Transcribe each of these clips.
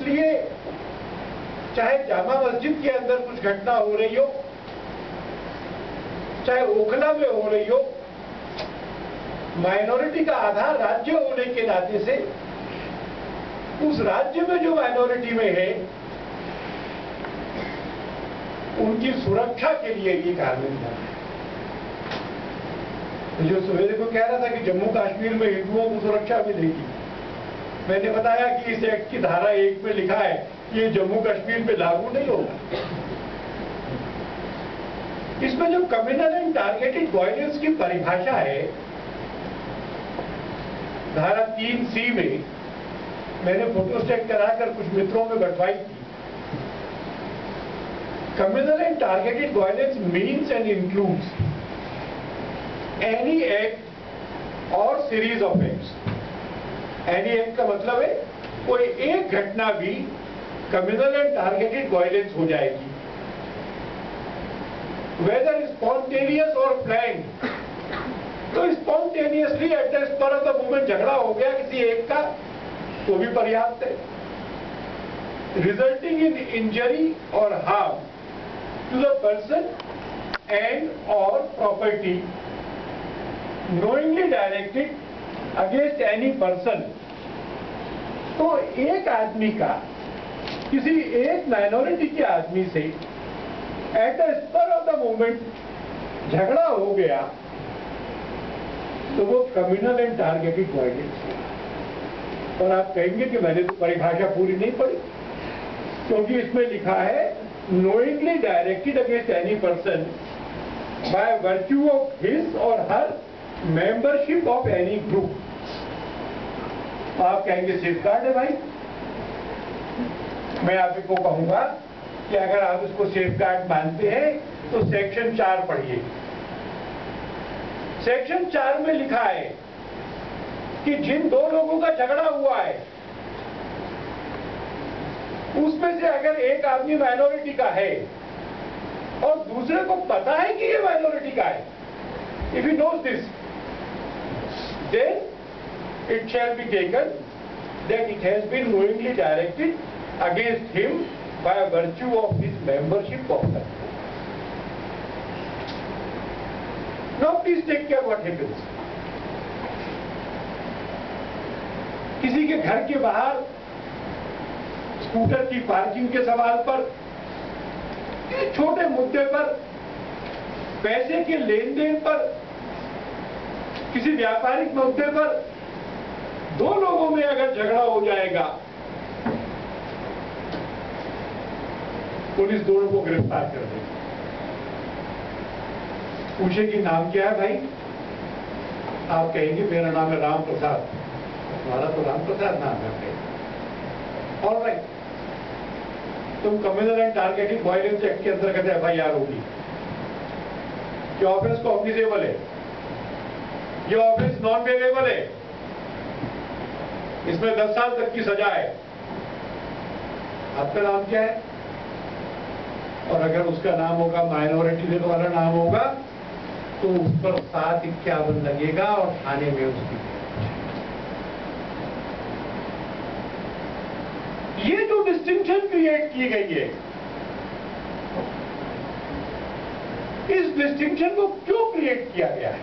इसलिए चाहे जामा मस्जिद के अंदर कुछ घटना हो रही हो, चाहे ओखला में हो रही हो, माइनॉरिटी का आधार राज्य होने के नाते से उस राज्य में जो माइनॉरिटी में है उनकी सुरक्षा के लिए ये कानून बना है। जो सवेरे को कह रहा था कि जम्मू कश्मीर में हिंदुओं को सुरक्षा मिलेगी, मैंने बताया कि इस एक्ट की धारा 1 में लिखा है कि ये जम्मू कश्मीर पे लागू नहीं होगा। इसमें जो कम्युनल एंड टारगेटेड वायलेंस की परिभाषा है धारा 3C में, मैंने फोटोस्टेट कराकर कुछ मित्रों में बंटवाई थी। Communal and targeted violence means and includes any act or series of acts. Any act का मतलब है कोई एक घटना भी communal and targeted violence हो जाएगी, whether spontaneous or planned। तो spontaneously at the spur of the moment झगड़ा हो गया किसी एक का, तो भी पर्याप्त है। Resulting in injury or harm to the person and or property knowingly directed against any person। तो एक आदमी का किसी एक माइनॉरिटी के आदमी से at the spur of the moment झगड़ा हो गया तो वो कम्युनल एंड टारगेटेड वायलेंस है। और आप कहेंगे कि मैंने तो परिभाषा पूरी नहीं पढ़ी, क्योंकि इसमें लिखा है knowingly directed against any person by virtue of his or her membership of any group। आप कहेंगे सेफगार्ड है भाई। मैं आपको कहूंगा कि अगर आप इसको सेफगार्ड मानते हैं तो सेक्शन 4 पढ़िए। सेक्शन 4 में लिखा है कि जिन दो लोगों का झगड़ा हुआ है उसमें से अगर एक आदमी माइनॉरिटी का है और दूसरे को पता है कि ये माइनॉरिटी का है, if he knows this, then it shall be taken that it has been knowingly directed against him by virtue of his membership of the group. Now please take care what happens. किसी के घर के बाहर scooter की parking के सवाल पर, छोटे मुद्दे पर, पैसे के लेन देन पर, किसी व्यापारिक मुद्दे पर दो लोगों में अगर झगड़ा हो जाएगा, पुलिस दोनों को गिरफ्तार कर देगी। पूछे कि नाम क्या है भाई? आप कहेंगे मेरा नाम है राम प्रसाद। तुम्हारा तो राम प्रसाद नाम है। ऑलराइट, तुम communal and targeted violence act के अंतर्गत FIR होगी। ये ऑफेंस कॉग्निजेबल है, ये ऑफेंस नॉन वेरिएबल है, इसमें 10 साल तक की सजा है। आपका नाम क्या है? और अगर उसका नाम होगा माइनॉरिटी वाला नाम होगा तो उस पर 751 लगेगा और थाने में उसकी। ये जो डिस्टिंक्शन क्रिएट की गई है, इस डिस्टिंक्शन को क्यों क्रिएट किया गया है?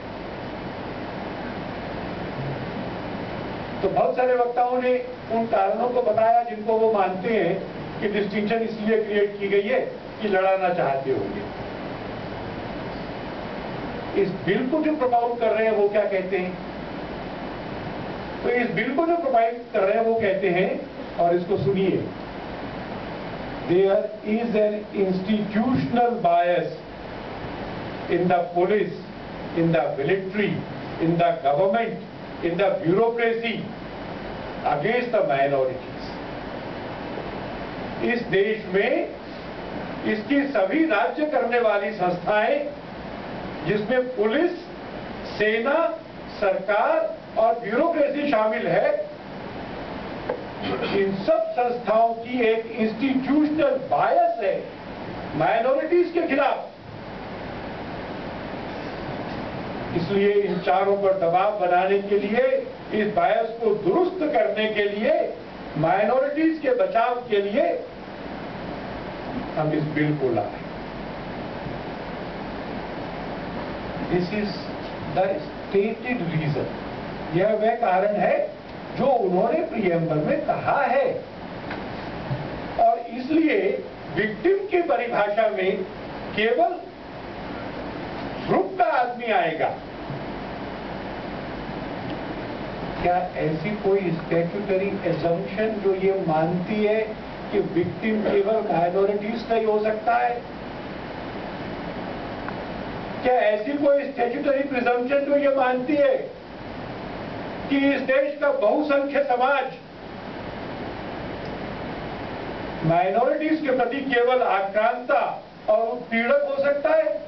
तो बहुत सारे वक्ताओं ने उन कारणों को बताया जिनको वो मानते हैं कि डिस्टिंक्शन इसलिए क्रिएट की गई है कि लड़ाना चाहते होंगे। इस बिल को जो प्रपोज कर रहे हैं वो क्या कहते हैं? तो इस बिल को जो प्रपोज कर रहे हैं वो कहते हैं, और इसको सुनिए, there is an institutional bias in the police, in the military, in the government, in the bureaucracy against the minorities। इस देश में इसकी सभी राज्य करने वाली संस्थाएं, जिसमें पुलिस, सेना, सरकार और ब्यूरोक्रेसी शामिल है, इन सब संस्थाओं की एक इंस्टीट्यूशनल बायस है माइनॉरिटीज के खिलाफ। इसलिए इन चारों पर दबाव बनाने के लिए, इस बायस को दुरुस्त करने के लिए माइनॉरिटीज के बचाव के लिए हम इस बिल को लाए। This is the stated reason. यह वह कारण है जो उन्होंने प्रीएम्बल में कहा है, और इसलिए विक्टिम की परिभाषा में केवल ग्रुप का आदमी आएगा। क्या ऐसी कोई स्टैट्यूटरी एजम्पशन जो ये मानती है कि विक्टिम केवल माइनॉरिटीज का ही हो सकता है? क्या ऐसी कोई स्टैट्यूटरी प्रिजम्पशन जो ये मानती है कि इस देश का बहुसंख्यक समाज माइनॉरिटीज के प्रति केवल आक्रांता और उत्पीड़क हो सकता है?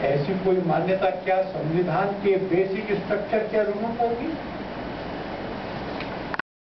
ऐसी कोई मान्यता क्या संविधान के बेसिक स्ट्रक्चर के अनुरूप होगी?